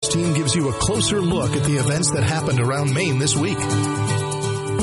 team gives you a closer look at the events that happened around Maine this week.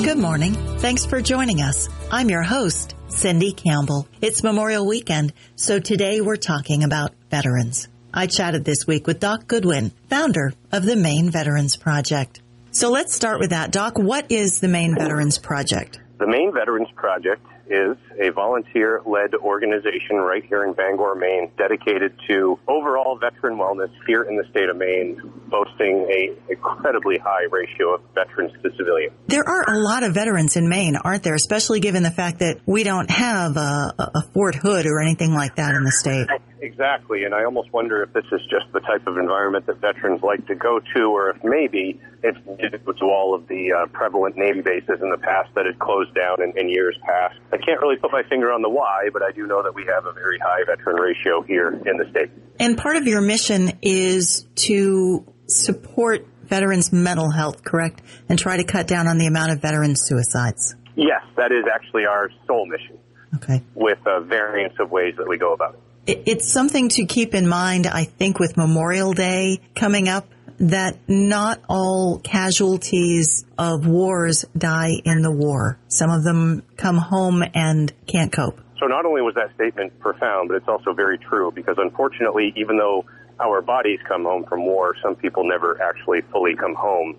Good morning. Thanks for joining us. I'm your host, Cindy Campbell. It's Memorial Weekend, so today we're talking about veterans. I chatted this week with Doc Goodwin, founder of the Maine Veterans Project. So let's start with that. Doc, what is the Maine Veterans Project? The Maine Veterans Project is a volunteer-led organization right here in Bangor, Maine, dedicated to overall veteran wellness here in the state of Maine, boasting an incredibly high ratio of veterans to civilians. There are a lot of veterans in Maine, aren't there, especially given the fact that we don't have a Fort Hood or anything like that in the state? Exactly, and I almost wonder if this is just the type of environment that veterans like to go to, or if maybe it's due to all of the prevalent Navy bases in the past that had closed down in years past. I can't really put my finger on the why, but I do know that we have a very high veteran ratio here in the state. And part of your mission is to support veterans' mental health, correct? And try to cut down on the amount of veteran suicides. Yes, that is actually our sole mission. Okay. With a variance of ways that we go about it. It's something to keep in mind, I think, with Memorial Day coming up, that not all casualties of wars die in the war. Some of them come home and can't cope. So not only was that statement profound, but it's also very true, because unfortunately, even though our bodies come home from war, some people never actually fully come home.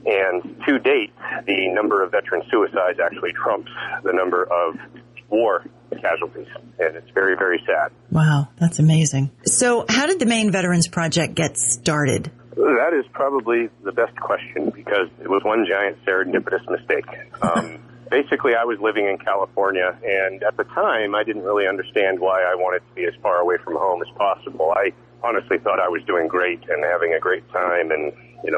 And to date, the number of veteran suicides actually trumps the number of war casualties, and it's very, very sad. Wow, that's amazing. So how did the Maine Veterans Project get started? That is probably the best question, because it was one giant serendipitous mistake. Basically, I was living in California, and at the time, I didn't really understand why I wanted to be as far away from home as possible. I honestly thought I was doing great and having a great time, and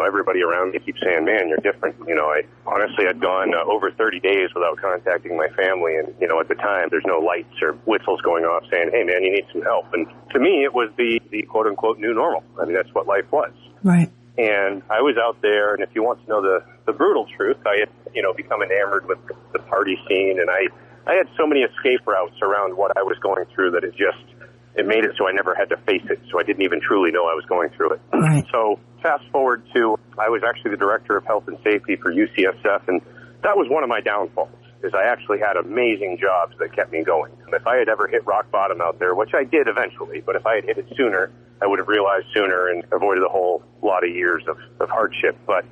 everybody around me keeps saying, man, you're different. I honestly had gone over 30 days without contacting my family. And, at the time, there's no lights or whistles going off saying, hey, man, you need some help. And to me, it was the quote unquote new normal. I mean, that's what life was. Right. And I was out there. And if you want to know the brutal truth, I had, become enamored with the party scene. And I had so many escape routes around what I was going through that it made it so I never had to face it, so I didn't even truly know I was going through it. Right. So fast forward to, I was actually the director of health and safety for UCSF, and that was one of my downfalls, is I actually had amazing jobs that kept me going. And if I had ever hit rock bottom out there, which I did eventually, but if I had hit it sooner, I would have realized sooner and avoided a whole lot of years of hardship. But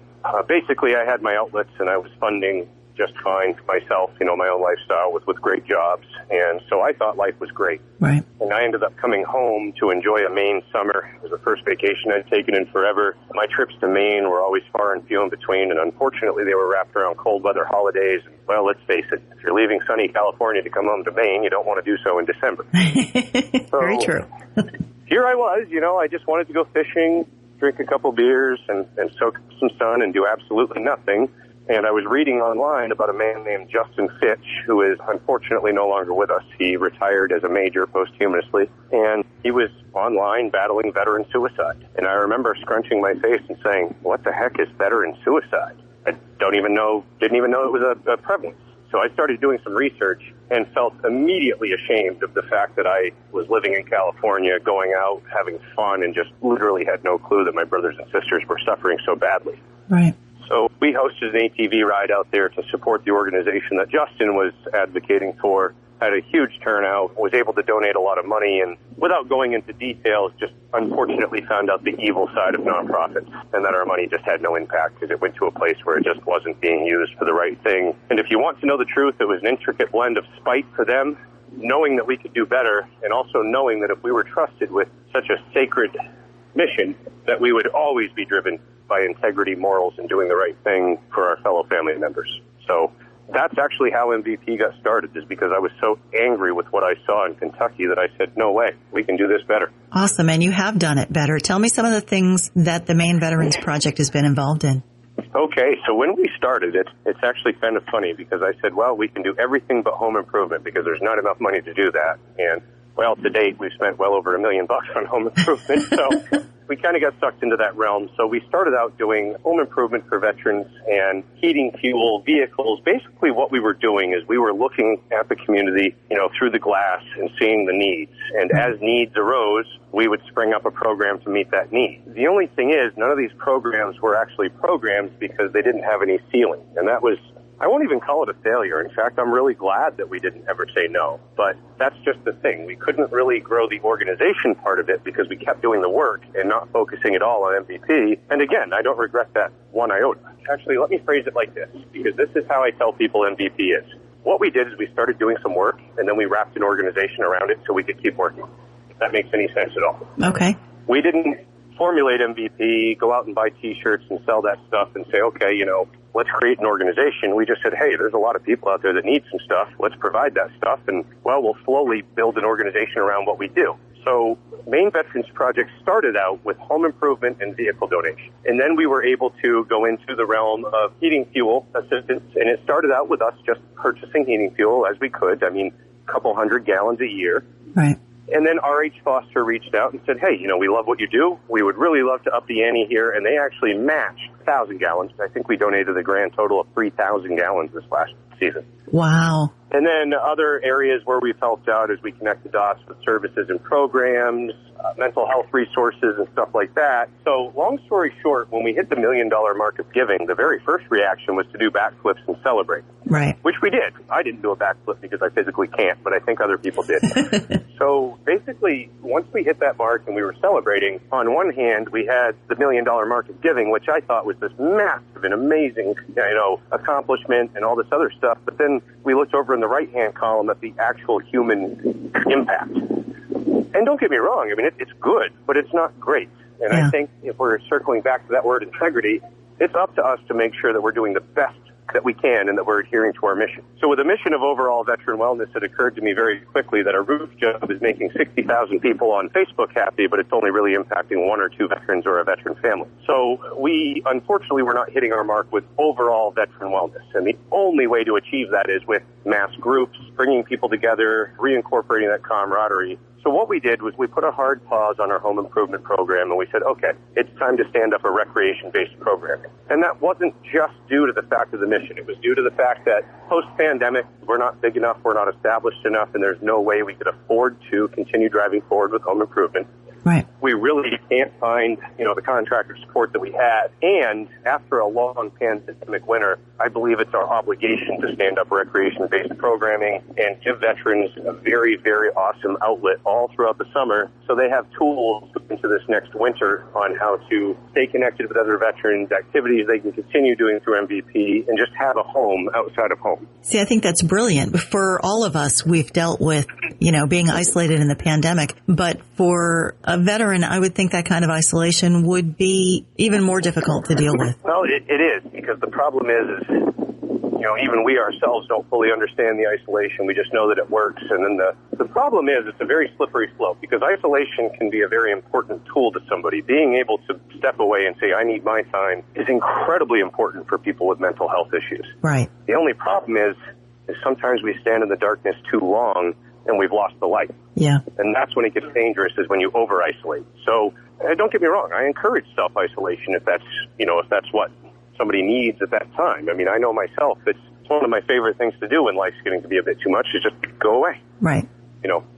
basically, I had my outlets, and I was funding just fine for myself, my own lifestyle with great jobs. And so I thought life was great. Right. And I ended up coming home to enjoy a Maine summer. It was the first vacation I'd taken in forever. My trips to Maine were always far and few in between, and unfortunately they were wrapped around cold weather holidays. Well, let's face it, if you're leaving sunny California to come home to Maine, you don't want to do so in December. Very true. Here I was, I just wanted to go fishing, drink a couple beers, and soak up some sun and do absolutely nothing. And I was reading online about a man named Justin Fitch, who is unfortunately no longer with us. He retired as a major posthumously, and he was online battling veteran suicide. And I remember scrunching my face and saying, what the heck is veteran suicide? I didn't even know it was a prevalence. So I started doing some research and felt immediately ashamed of the fact that I was living in California, going out, having fun, and just literally had no clue that my brothers and sisters were suffering so badly. Right. So we hosted an ATV ride out there to support the organization that Justin was advocating for. Had a huge turnout, was able to donate a lot of money, and without going into details, just unfortunately found out the evil side of nonprofits, and that our money just had no impact because it went to a place where it just wasn't being used for the right thing. And if you want to know the truth, it was an intricate blend of spite for them, knowing that we could do better, and also knowing that if we were trusted with such a sacred mission, that we would always be driven by integrity, morals, and doing the right thing for our fellow family members. So that's actually how MVP got started, is because I was so angry with what I saw in Kentucky that I said, no way, we can do this better. Awesome, and you have done it better. Tell me some of the things that the Maine Veterans Project has been involved in. Okay, so when we started it, it's actually kind of funny because I said, well, we can do everything but home improvement because there's not enough money to do that. And Well, to date, we've spent well over $1 million on home improvement, so we kind of got sucked into that realm. So we started out doing home improvement for veterans and heating, fuel, vehicles. Basically what we were doing is we were looking at the community, through the glass and seeing the needs. And as needs arose, we would spring up a program to meet that need. The only thing is, none of these programs were actually programs because they didn't have any ceiling. And that was, I won't even call it a failure. In fact, I'm really glad that we didn't ever say no. But that's just the thing. We couldn't really grow the organization part of it because we kept doing the work and not focusing at all on MVP. And again, I don't regret that one iota. Actually, let me phrase it like this, because this is how I tell people MVP is. What we did is we started doing some work, and then we wrapped an organization around it so we could keep working. If that makes any sense at all. Okay. We didn't formulate MVP, go out and buy T-shirts and sell that stuff and say, okay, let's create an organization. We just said, hey, there's a lot of people out there that need some stuff. Let's provide that stuff. And, we'll slowly build an organization around what we do. So Maine Veterans Project started out with home improvement and vehicle donation. And then we were able to go into the realm of heating fuel assistance. And it started out with us just purchasing heating fuel as we could. I mean, a couple 100 gallons a year. Right. And then R.H. Foster reached out and said, hey, we love what you do. We would really love to up the ante here. And they actually matched 1,000 gallons. I think we donated a grand total of 3,000 gallons this last season. Wow. And then other areas where we've helped out is we connect the dots with services and programs, mental health resources and stuff like that. So long story short, when we hit the $1 million mark of giving, the very first reaction was to do backflips and celebrate. Right. Which we did. I didn't do a backflip because I physically can't, but I think other people did. So basically, once we hit that mark and we were celebrating, on one hand, we had the $1 million mark of giving, which I thought was this massive and amazing, accomplishment and all this other stuff. But then we looked over in the right-hand column at the actual human impact. And don't get me wrong, it's good, but it's not great. And I think if we're circling back to that word integrity, it's up to us to make sure that we're doing the best that we can and that we're adhering to our mission. So with the mission of overall veteran wellness, it occurred to me very quickly that a roof job is making 60,000 people on Facebook happy, but it's only really impacting 1 or 2 veterans or a veteran family. So we, unfortunately, were not hitting our mark with overall veteran wellness. And the only way to achieve that is with mass groups, bringing people together, reincorporating that camaraderie. So what we did was we put a hard pause on our home improvement program, and we said, okay, it's time to stand up a recreation-based programming. And that wasn't just due to the fact of the mission. It was due to the fact that post-pandemic, we're not big enough, we're not established enough, and there's no way we could afford to continue driving forward with home improvement. Right. We really can't find, the contractor support that we had. And after a long pandemic winter, I believe it's our obligation to stand up recreation-based programming and give veterans a very, very awesome outlet all throughout the summer so they have tools into this next winter on how to stay connected with other veterans, activities they can continue doing through MVP, and just have a home outside of home. See, I think that's brilliant. For all of us, we've dealt with, being isolated in the pandemic. But for a veteran, I would think that kind of isolation would be even more difficult to deal with. Well, it is, because the problem is even we ourselves don't fully understand the isolation. We just know that it works. And then the problem is it's a very slippery slope, because isolation can be a very important tool to somebody. Being able to step away and say, I need my time, is incredibly important for people with mental health issues. Right. The only problem is sometimes we stand in the darkness too long and we've lost the light. Yeah. And that's when it gets dangerous, is when you over-isolate. So don't get me wrong. I encourage self-isolation if that's what somebody needs at that time. I know myself, it's one of my favorite things to do when life's getting to be a bit too much, is just go away. Right.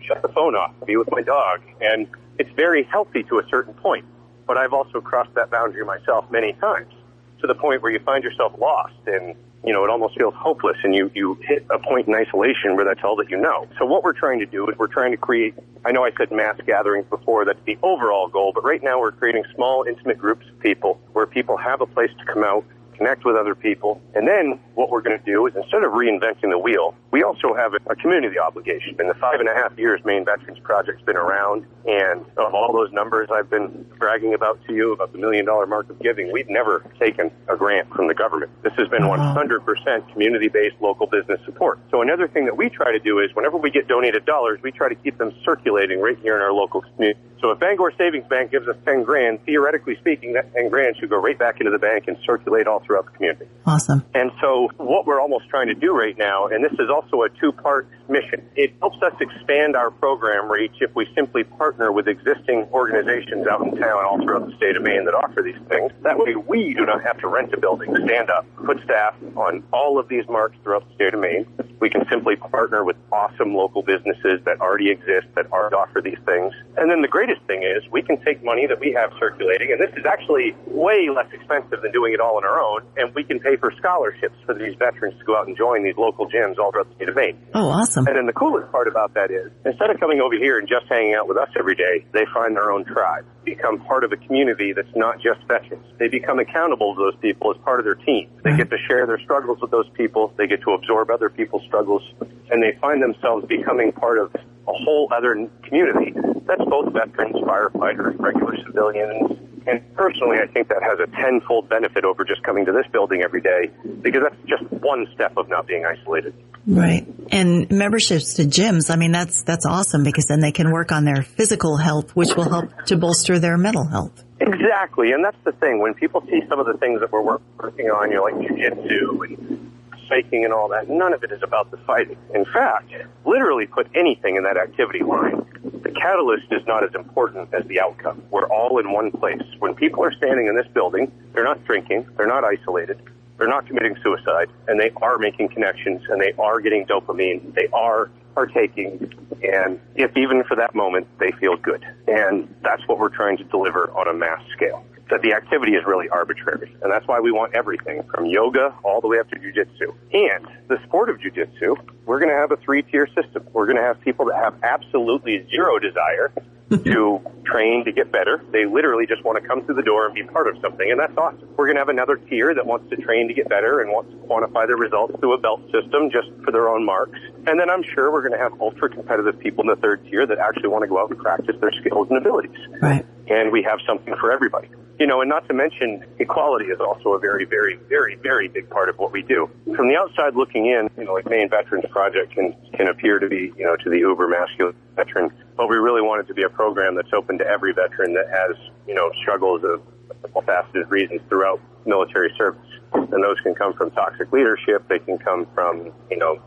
Shut the phone off, be with my dog. And it's very healthy to a certain point. But I've also crossed that boundary myself many times, to the point where you find yourself lost and, it almost feels hopeless, and you hit a point in isolation where that's all that you know. So what we're trying to do is we're trying to create, I know I said mass gatherings before, that's the overall goal, but right now we're creating small, intimate groups of people where people have a place to come out, connect with other people. And then what we're going to do is, instead of reinventing the wheel, we also have a community obligation. In the 5.5 years Maine Veterans Project's been around, and of all those numbers I've been bragging about to you, about the $1 million mark of giving, we've never taken a grant from the government. This has been 100% community-based local business support. So another thing that we try to do is, whenever we get donated dollars, we try to keep them circulating right here in our local community. So if Bangor Savings Bank gives us 10 grand, theoretically speaking, that 10 grand should go right back into the bank and circulate all throughout the community. Awesome. And so what we're almost trying to do right now, and this is also a 2-part mission. It helps us expand our program reach if we simply partner with existing organizations out in town all throughout the state of Maine that offer these things. That way we do not have to rent a building, stand up, put staff on all of these marks throughout the state of Maine. We can simply partner with awesome local businesses that already exist, that already offer these things. And then the greatest thing is we can take money that we have circulating, and this is actually way less expensive than doing it all on our own, and we can pay for scholarships for these veterans to go out and join these local gyms all throughout the state of Maine. Oh, awesome. And then the coolest part about that is, instead of coming over here and just hanging out with us every day, they find their own tribe, become part of a community that's not just veterans. They become accountable to those people as part of their team. They get to share their struggles with those people. They get to absorb other people's struggles, and they find themselves becoming part of a whole other community that's both veterans, firefighters, regular civilians. And personally, I think that has a tenfold benefit over just coming to this building every day, because that's just one step of not being isolated. Right. And memberships to gyms, I mean, that's awesome, because then they can work on their physical health, which will help to bolster their mental health. Exactly. And that's the thing. When people see some of the things that we're working on, like jiu-jitsu and hiking and all that, none of it is about the fighting. In fact, literally put anything in that activity line, the catalyst is not as important as the outcome. We're all in one place. When people are standing in this building, they're not drinking, they're not isolated, they're not committing suicide, and they are making connections, and they are getting dopamine, they are partaking, and if even for that moment, they feel good. And that's what we're trying to deliver on a mass scale. That the activity is really arbitrary. And that's why we want everything from yoga all the way up to jiu-jitsu. And the sport of jiu-jitsu, we're going to have a 3-tier system. We're going to have people that have absolutely zero desire to train to get better. They literally just want to come through the door and be part of something, and that's awesome. We're going to have another tier that wants to train to get better and wants to quantify their results through a belt system just for their own marks. And then I'm sure we're going to have ultra-competitive people in the 3rd tier that actually want to go out and practice their skills and abilities. Right. And we have something for everybody. And not to mention, equality is also a very, very, very, very big part of what we do. From the outside looking in, like Maine Veterans Project can appear to be, to the uber masculine veteran, but we really want it to be a program that's open to every veteran that has, struggles of multifaceted reasons throughout military service. And those can come from toxic leadership. They can come from,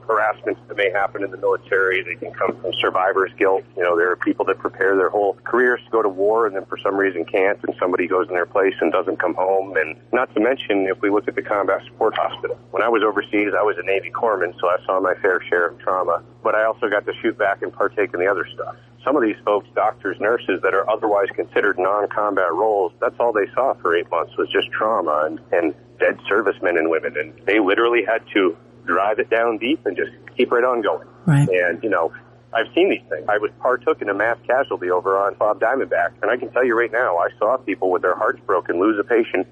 harassment that may happen in the military. They can come from survivor's guilt. There are people that prepare their whole careers to go to war and then for some reason can't, and somebody goes in their place and doesn't come home. And not to mention, if we look at the Combat Support Hospital, when I was overseas, I was a Navy corpsman, so I saw my fair share of trauma. But I also got to shoot back and partake in the other stuff. Some of these folks, doctors, nurses, that are otherwise considered non-combat roles, that's all they saw for 8 months was just trauma and dead servicemen and women. And they literally had to drive it down deep and just keep right on going. Right. And, I've seen these things. I was partook in a mass casualty over on Bob Diamondback, and I can tell you right now, I saw people with their hearts broken lose a patient,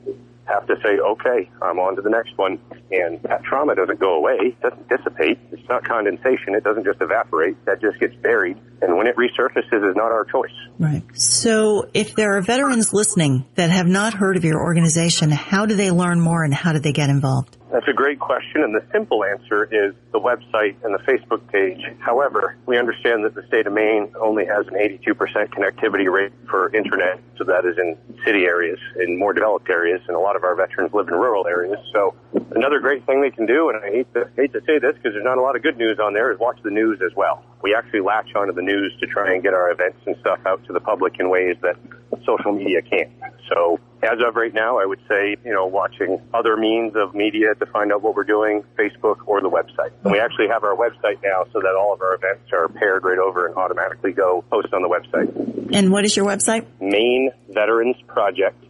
have to say, okay, I'm on to the next one. And that trauma doesn't go away. It doesn't dissipate. It's not condensation. It doesn't just evaporate. That just gets buried. And when it resurfaces is not our choice. Right. So if there are veterans listening that have not heard of your organization, how do they learn more and how do they get involved? That's a great question, and the simple answer is the website and the Facebook page. However, we understand that the state of Maine only has an 82% connectivity rate for internet, so that is in city areas, in more developed areas, and a lot of our veterans live in rural areas. So another great thing they can do, and I hate to say this because there's not a lot of good news on there, is watch the news as well. We actually latch onto the news to try and get our events and stuff out to the public in ways that social media can't. So as of right now, I would say, watching other means of media to find out what we're doing, Facebook or the website. And we actually have our website now so that all of our events are paired right over and automatically go post on the website. And what is your website? Maine Veterans Project.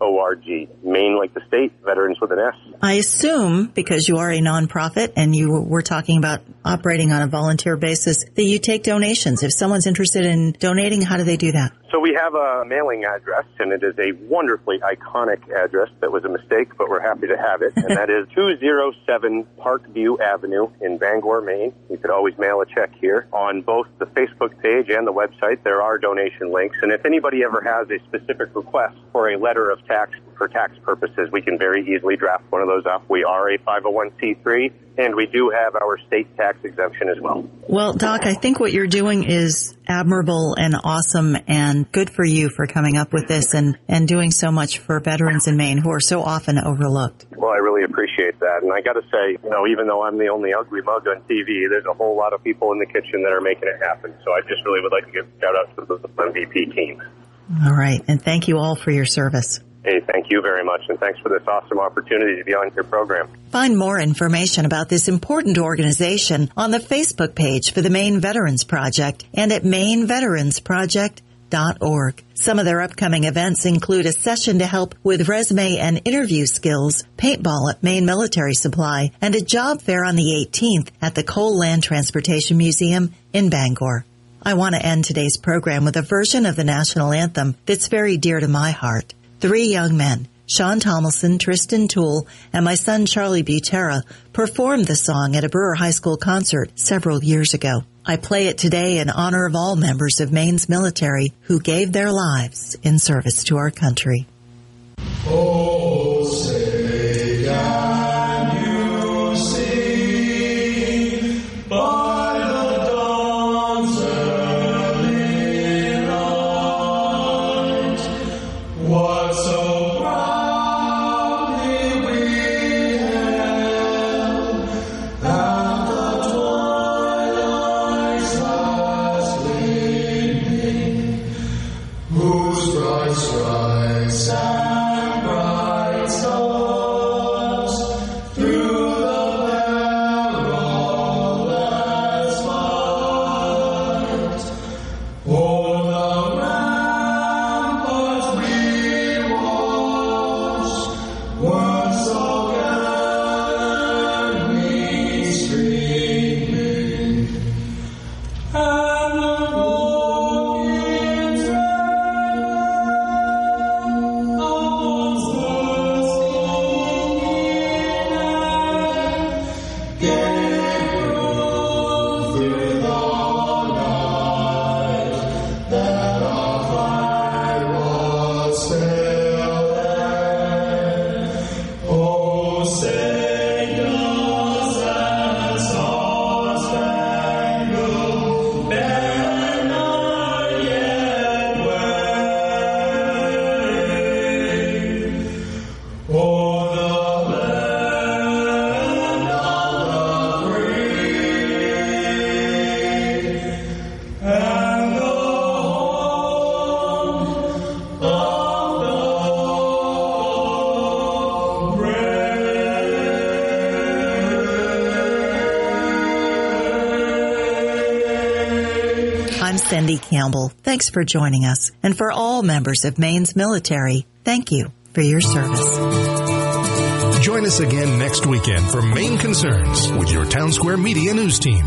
.org. Maine like the state, veterans with an S. I assume, because you are a nonprofit and you were talking about operating on a volunteer basis, that you take donations. If someone's interested in donating, how do they do that? So we have a mailing address, and it is a wonderfully iconic address that was a mistake, but we're happy to have it. And that is 207 Parkview Avenue in Bangor, Maine. You could always mail a check here. On both the Facebook page and the website, there are donation links. And if anybody ever has a specific request for a letter of tax for tax purposes, we can very easily draft one of those up. We are a 501c3, and we do have our state tax exemption as well. Well, Doc, I think what you're doing is admirable and awesome, and good for you for coming up with this and doing so much for veterans in Maine who are so often overlooked. Well, I really appreciate that. And I got to say, even though I'm the only ugly mug on TV, there's a whole lot of people in the kitchen that are making it happen. So I just really would like to give a shout out to the MVP team. All right. And thank you all for your service. Hey, thank you very much, and thanks for this awesome opportunity to be on your program. Find more information about this important organization on the Facebook page for the Maine Veterans Project and at mainveteransproject.org. Some of their upcoming events include a session to help with resume and interview skills, paintball at Maine Military Supply, and a job fair on the 18th at the Coal Land Transportation Museum in Bangor. I want to end today's program with a version of the national anthem that's very dear to my heart. 3 young men, Sean Tomlinson, Tristan Toole, and my son Charlie Butera, performed the song at a Brewer High School concert several years ago. I play it today in honor of all members of Maine's military who gave their lives in service to our country. Oh, say can you see by the dawn's early light what so proudly we hailed at the twilight's last gleaming, whose bright stripes and bright stars through the perilous fight o'er the ramparts we watched were so gallantly streaming, and the rocket's I'm Cindy Campbell. Thanks for joining us. And for all members of Maine's military, thank you for your service. Join us again next weekend for Maine Concerns with your Town Square Media News team.